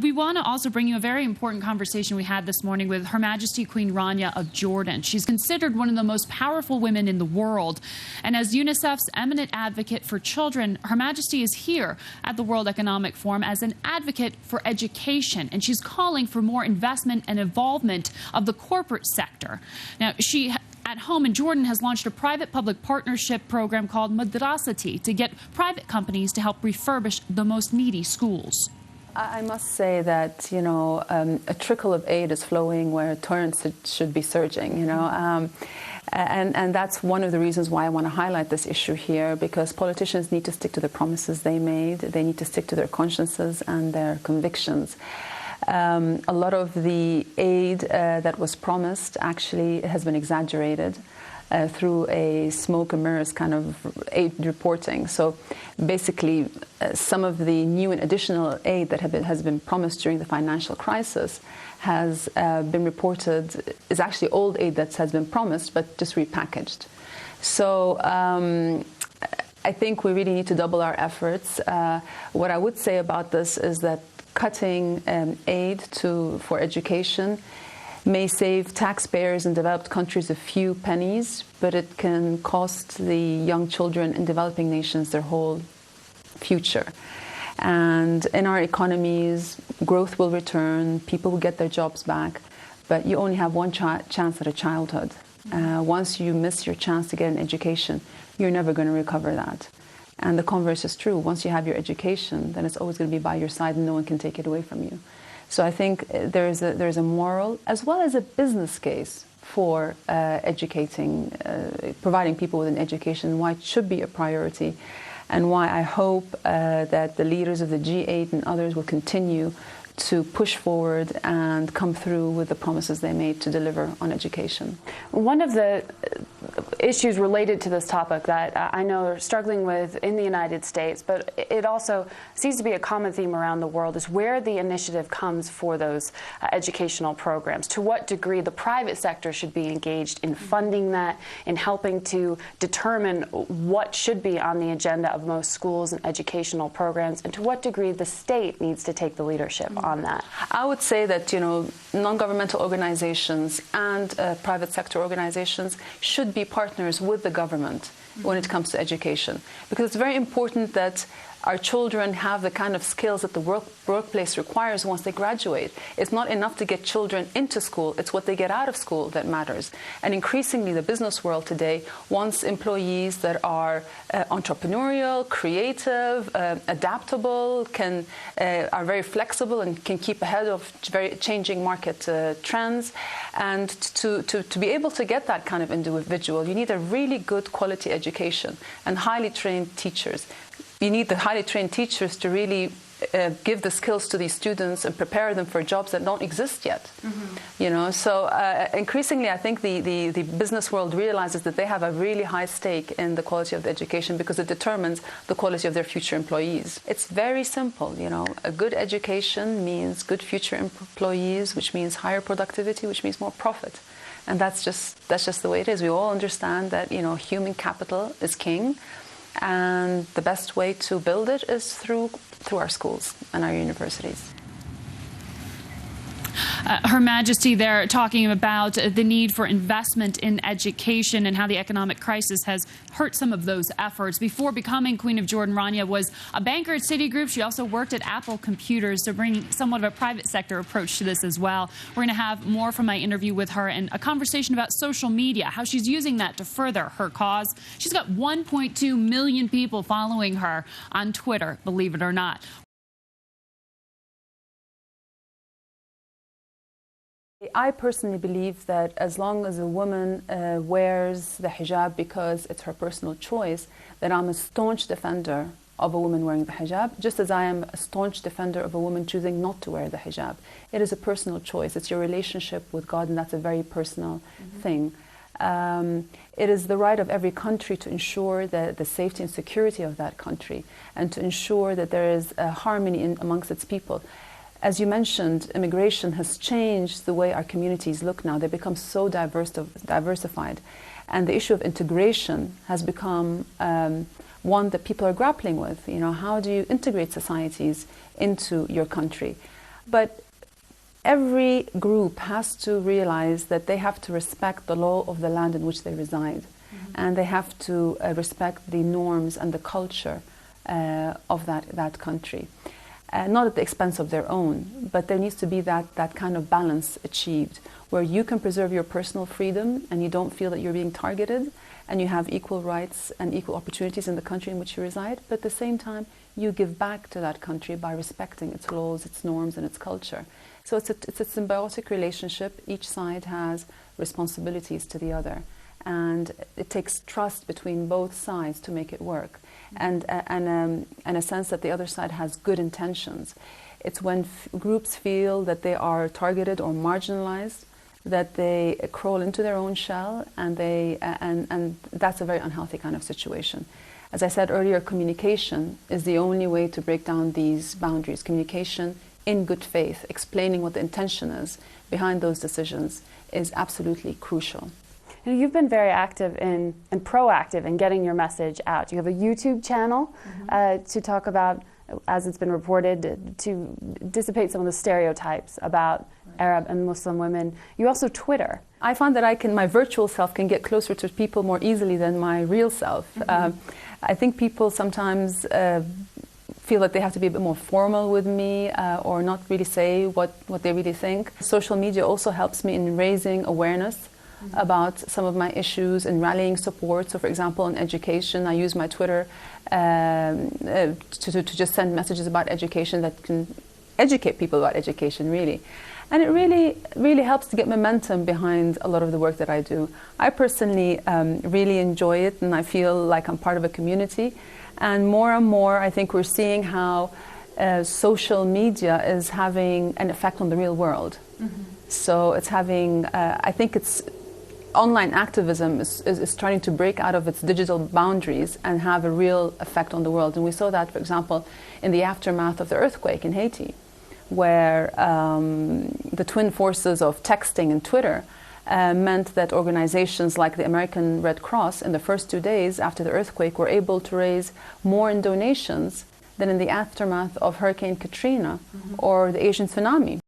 we want to also bring you a very important conversation we had this morning with Her Majesty Queen Rania of Jordan. She's considered one of the most powerful women in the world. And as UNICEF's eminent advocate for children, Her Majesty is here at the World Economic Forum as an advocate for education. And she's calling for more investment and involvement of the corporate sector. Now, she at home in Jordan has launched a private-public partnership program called Madrasati to get private companies to help refurbish the most needy schools. I must say that, a trickle of aid is flowing where torrents should be surging, and that's one of the reasons why I want to highlight this issue here, because politicians need to stick to the promises they made. They need to stick to their consciences and their convictions. A lot of the aid that was promised actually has been exaggerated through a smoke and mirrors kind of aid reporting. So basically, some of the new and additional aid that has been promised during the financial crisis has been reported is actually old aid that has been promised, but just repackaged. So I think we really need to double our efforts. What I would say about this is that cutting aid for education may save taxpayers in developed countries a few pennies, but it can cost the young children in developing nations their whole future. And in our economies, growth will return, people will get their jobs back, but you only have one chance at a childhood. Once you miss your chance to get an education, you're never going to recover that. And the converse is true. Once you have your education, then it's always going to be by your side and no one can take it away from you. So I think there's a moral as well as a business case for providing people with an education, why it should be a priority, and why I hope that the leaders of the G8 and others will continue to push forward and come through with the promises they made to deliver on education. One of the issues related to this topic that I know are struggling with in the United States, but it also seems to be a common theme around the world, is where the initiative comes for those educational programs. To what degree the private sector should be engaged in funding that, in helping to determine what should be on the agenda of most schools and educational programs, and to what degree the state needs to take the leadership on that. I would say that, non-governmental organizations and private sector organizations should be partners with the government when it comes to education, because it's very important that our children have the kind of skills that the workplace requires once they graduate. It's not enough to get children into school, it's what they get out of school that matters. And increasingly, the business world today wants employees that are entrepreneurial, creative, adaptable, are very flexible and can keep ahead of very changing market trends. And to be able to get that kind of individual, you need a really good quality education and highly trained teachers. You need the highly trained teachers to really give the skills to these students and prepare them for jobs that don't exist yet. So increasingly, I think the business world realizes that they have a really high stake in the quality of the education, because it determines the quality of their future employees. It's very simple. A good education means good future employees, which means higher productivity, which means more profit. And that's just the way it is. We all understand that human capital is king. And the best way to build it is through our schools and our universities. Her Majesty there talking about the need for investment in education and how the economic crisis has hurt some of those efforts. Before becoming Queen of Jordan, Rania was a banker at Citigroup. She also worked at Apple Computers, so bringing somewhat of a private sector approach to this as well. We're going to have more from my interview with her and a conversation about social media, how she's using that to further her cause. She's got 1.2 million people following her on Twitter, believe it or not. I personally believe that as long as a woman wears the hijab because it's her personal choice, that I'm a staunch defender of a woman wearing the hijab, just as I am a staunch defender of a woman choosing not to wear the hijab. It is a personal choice. It's your relationship with God, and that's a very personal thing. It is the right of every country to ensure the safety and security of that country, and to ensure that there is a harmony amongst its people. As you mentioned, immigration has changed the way our communities look now. They become so diversified. And the issue of integration has become one that people are grappling with. How do you integrate societies into your country? But every group has to realize that they have to respect the law of the land in which they reside. And they have to respect the norms and the culture of that country. Not at the expense of their own, but there needs to be that kind of balance achieved, where you can preserve your personal freedom and you don't feel that you're being targeted, and you have equal rights and equal opportunities in the country in which you reside, but at the same time you give back to that country by respecting its laws, its norms, and its culture. So it's a symbiotic relationship. Each side has responsibilities to the other, and it takes trust between both sides to make it work, and a sense that the other side has good intentions. It's when groups feel that they are targeted or marginalized that they crawl into their own shell, and that's a very unhealthy kind of situation. As I said earlier, communication is the only way to break down these boundaries. Communication in good faith, explaining what the intention is behind those decisions, is absolutely crucial. And you've been very active and proactive in getting your message out. You have a YouTube channel to talk about, as it's been reported, to dissipate some of the stereotypes about Arab and Muslim women. You also Twitter. I find that my virtual self can get closer to people more easily than my real self. I think people sometimes feel that they have to be a bit more formal with me or not really say what they really think. Social media also helps me in raising awareness about some of my issues and rallying support. So, for example, in education, I use my Twitter to just send messages about education that can educate people about education, really. And it really, really helps to get momentum behind a lot of the work that I do. I personally really enjoy it, and I feel like I'm part of a community. And more, I think we're seeing how social media is having an effect on the real world. So it's having, I think it's, online activism is trying to break out of its digital boundaries and have a real effect on the world. And we saw that, for example, in the aftermath of the earthquake in Haiti, where the twin forces of texting and Twitter meant that organizations like the American Red Cross in the first 2 days after the earthquake were able to raise more in donations than in the aftermath of Hurricane Katrina or the Asian tsunami.